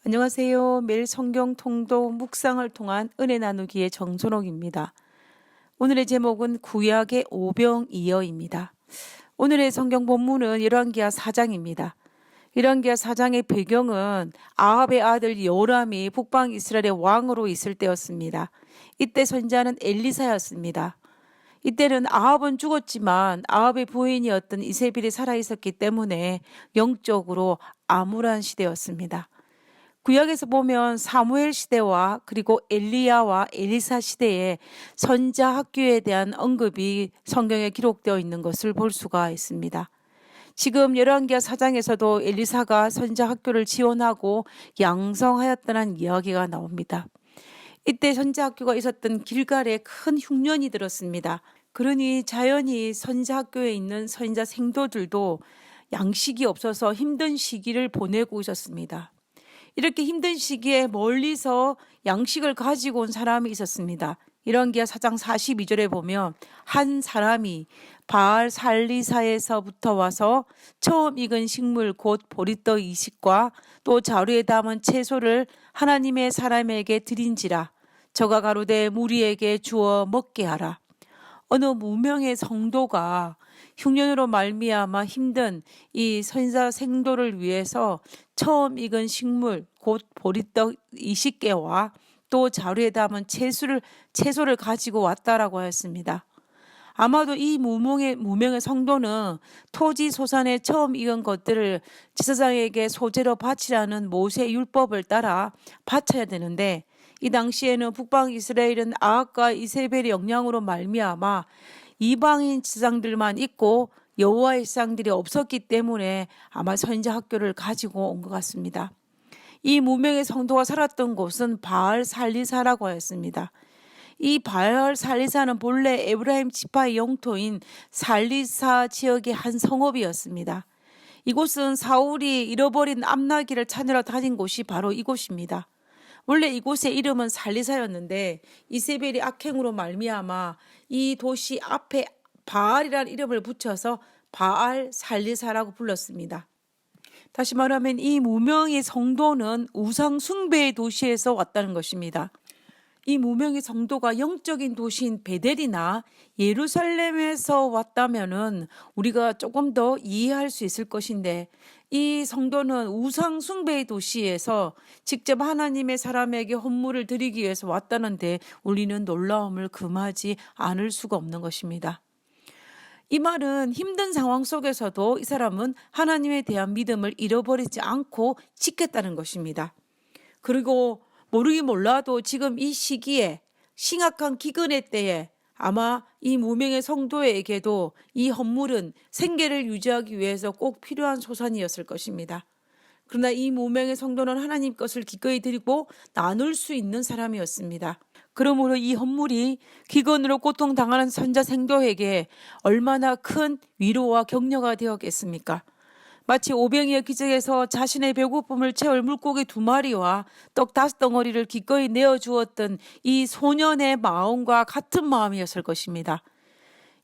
안녕하세요. 매일 성경 통독 묵상을 통한 은혜 나누기의 정선옥입니다. 오늘의 제목은 구약의 오병이어입니다. 오늘의 성경 본문은 열왕기하 4장입니다. 열왕기하 4장의 배경은 아합의 아들 여호람이 북방 이스라엘의 왕으로 있을 때였습니다. 이때 선지자는 엘리사였습니다. 이때는 아합은 죽었지만 아합의 부인이었던 이세벨이 살아있었기 때문에 영적으로 암울한 시대였습니다. 구약에서 보면 사무엘 시대와 그리고 엘리야와 엘리사 시대의 선지자 학교에 대한 언급이 성경에 기록되어 있는 것을 볼 수가 있습니다. 지금 열왕기하 4장에서도 엘리사가 선지자 학교를 지원하고 양성하였다는 이야기가 나옵니다. 이때 선지자 학교가 있었던 길갈에 큰 흉년이 들었습니다. 그러니 자연히 선지자 학교에 있는 선지자 생도들도 양식이 없어서 힘든 시기를 보내고 있었습니다. 이렇게 힘든 시기에 멀리서 양식을 가지고 온 사람이 있었습니다. 열왕기하 4장 42절에 보면 한 사람이 바알 살리사에서부터 와서 처음 익은 식물 곧 보리떡 20과 또 자루에 담은 채소를 하나님의 사람에게 드린지라. 저가 가로되 무리에게 주어 먹게 하라. 어느 무명의 성도가 흉년으로 말미암아 힘든 이 선지자 생도를 위해서 처음 익은 식물 곧 보리떡 20개와 또 자루에 담은 채소를 가지고 왔다라고 하였습니다. 아마도 이 무명의 성도는 토지 소산에 처음 익은 것들을 제사장에게 소재로 바치라는 모세 율법을 따라 바쳐야 되는데, 이 당시에는 북방 이스라엘은 아합과 이세벨의 영향으로 말미암아 이방인 제사장들만 있고 여호와의 제사장들이 없었기 때문에 아마 선지자 학교를 가지고 온 것 같습니다. 이 무명의 성도가 살았던 곳은 바알 살리사라고 하였습니다. 이 바알 살리사는 본래 에브라임 지파의 영토인 살리사 지역의 한 성읍이었습니다. 이곳은 사울이 잃어버린 암나귀를 찾으러 다닌 곳이 바로 이곳입니다. 원래 이곳의 이름은 살리사였는데 이세벨이 악행으로 말미암아 이 도시 앞에 바알이라는 이름을 붙여서 바알 살리사라고 불렀습니다. 다시 말하면 이 무명의 성도는 우상 숭배의 도시에서 왔다는 것입니다. 이 무명의 성도가 영적인 도시인 베델이나 예루살렘에서 왔다면은 우리가 조금 더 이해할 수 있을 것인데, 이 성도는 우상 숭배의 도시에서 직접 하나님의 사람에게 헌물을 드리기 위해서 왔다는데 우리는 놀라움을 금하지 않을 수가 없는 것입니다. 이 말은 힘든 상황 속에서도 이 사람은 하나님에 대한 믿음을 잃어버리지 않고 지켰다는 것입니다. 그리고 모르긴 몰라도 지금 이 시기에 심각한 기근의 때에 아마 이 무명의 성도에게도 이 헌물은 생계를 유지하기 위해서 꼭 필요한 소산이었을 것입니다. 그러나 이 무명의 성도는 하나님 것을 기꺼이 드리고 나눌 수 있는 사람이었습니다. 그러므로 이 헌물이 기근으로 고통당하는 선지자 생도에게 얼마나 큰 위로와 격려가 되었겠습니까? 마치 오병이어 기적에서 자신의 배고픔을 채울 물고기 2마리와 떡 5덩어리를 기꺼이 내어주었던 이 소년의 마음과 같은 마음이었을 것입니다.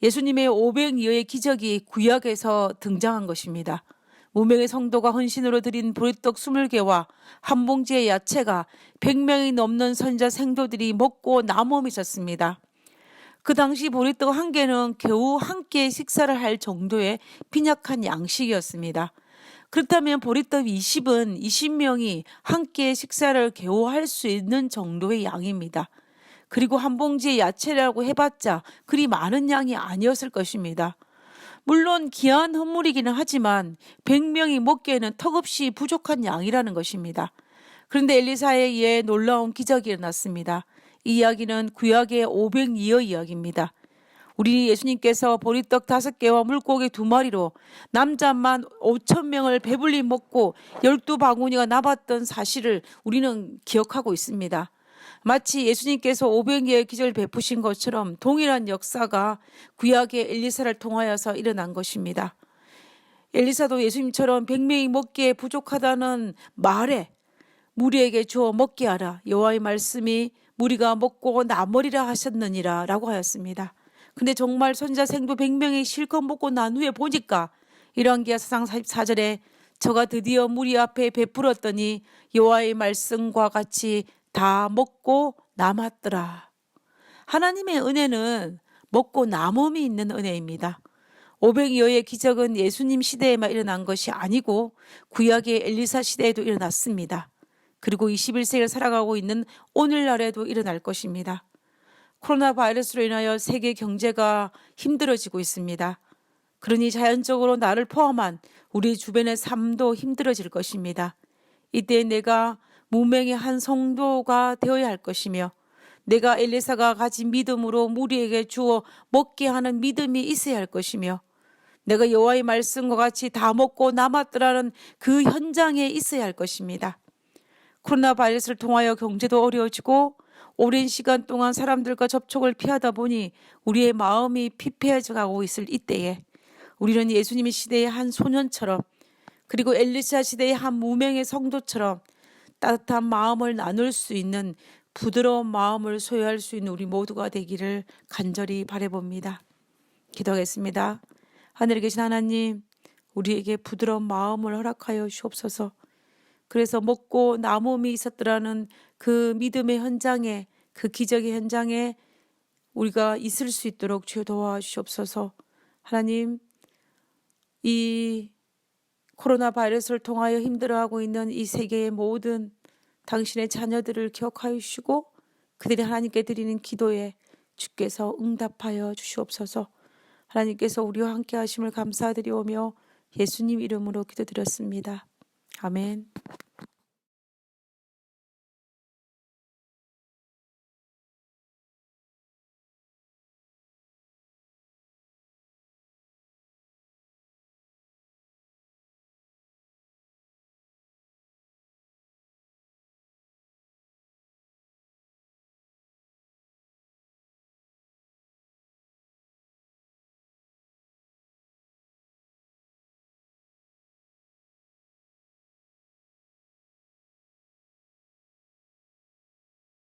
예수님의 오병이어의 기적이 구약에서 등장한 것입니다. 무명의 성도가 헌신으로 드린 보리떡 20개와 한 봉지의 야채가 100명이 넘는 선지자 생도들이 먹고 남음이 있었습니다. 그 당시 보리떡 1개는 겨우 한 끼의 식사를 할 정도의 빈약한 양식이었습니다. 그렇다면 보리떡 20은 20명이 한 끼의 식사를 겨우 할 수 있는 정도의 양입니다. 그리고 한 봉지의 야채라고 해봤자 그리 많은 양이 아니었을 것입니다. 물론 귀한 헌물이기는 하지만 100명이 먹기에는 턱없이 부족한 양이라는 것입니다. 그런데 엘리사에 의해 놀라운 기적이 일어났습니다. 이 이야기는 구약의 오병이어 이야기입니다. 우리 예수님께서 보리떡 5개와 물고기 2마리로 남자만 5,000명을 배불리 먹고 12바구니가 남았던 사실을 우리는 기억하고 있습니다. 마치 예수님께서 오병이어의 기적을 베푸신 것처럼 동일한 역사가 구약의 엘리사를 통하여서 일어난 것입니다. 엘리사도 예수님처럼 100명이 먹기에 부족하다는 말에 무리에게 주어 먹게 하라. 여호와의 말씀이 무리가 먹고 나머리라 하셨느니라 라고 하였습니다. 근데 정말 선지자 생도 100명이 실컷 먹고 난 후에 보니까 열왕기하 4장 44절에 저가 드디어 무리 앞에 베풀었더니 여호와의 말씀과 같이 다 먹고 남았더라. 하나님의 은혜는 먹고 남음이 있는 은혜입니다. 500여의 기적은 예수님 시대에만 일어난 것이 아니고 구약의 엘리사 시대에도 일어났습니다. 그리고 21세기를 살아가고 있는 오늘날에도 일어날 것입니다. 코로나 바이러스로 인하여 세계 경제가 힘들어지고 있습니다. 그러니 자연적으로 나를 포함한 우리 주변의 삶도 힘들어질 것입니다. 이때 내가 무명의 한 성도가 되어야 할 것이며 내가 엘리사가 가진 믿음으로 무리에게 주어 먹게 하는 믿음이 있어야 할 것이며 내가 여호와의 말씀과 같이 다 먹고 남았더라는 그 현장에 있어야 할 것입니다. 코로나 바이러스를 통하여 경제도 어려워지고 오랜 시간 동안 사람들과 접촉을 피하다 보니 우리의 마음이 피폐해져 가고 있을 이때에 우리는 예수님의 시대의 한 소년처럼 그리고 엘리사 시대의 한 무명의 성도처럼 따뜻한 마음을 나눌 수 있는 부드러운 마음을 소유할 수 있는 우리 모두가 되기를 간절히 바라봅니다. 기도하겠습니다. 하늘에 계신 하나님, 우리에게 부드러운 마음을 허락하여 주옵소서. 그래서 먹고 남음이 있었더라는 그 믿음의 현장에, 그 기적의 현장에 우리가 있을 수 있도록 주여 도와주시옵소서. 하나님, 이 코로나 바이러스를 통하여 힘들어하고 있는 이 세계의 모든 당신의 자녀들을 기억하여 주시고 그들이 하나님께 드리는 기도에 주께서 응답하여 주시옵소서. 하나님께서 우리와 함께 하심을 감사드리오며 예수님 이름으로 기도드렸습니다. 아멘.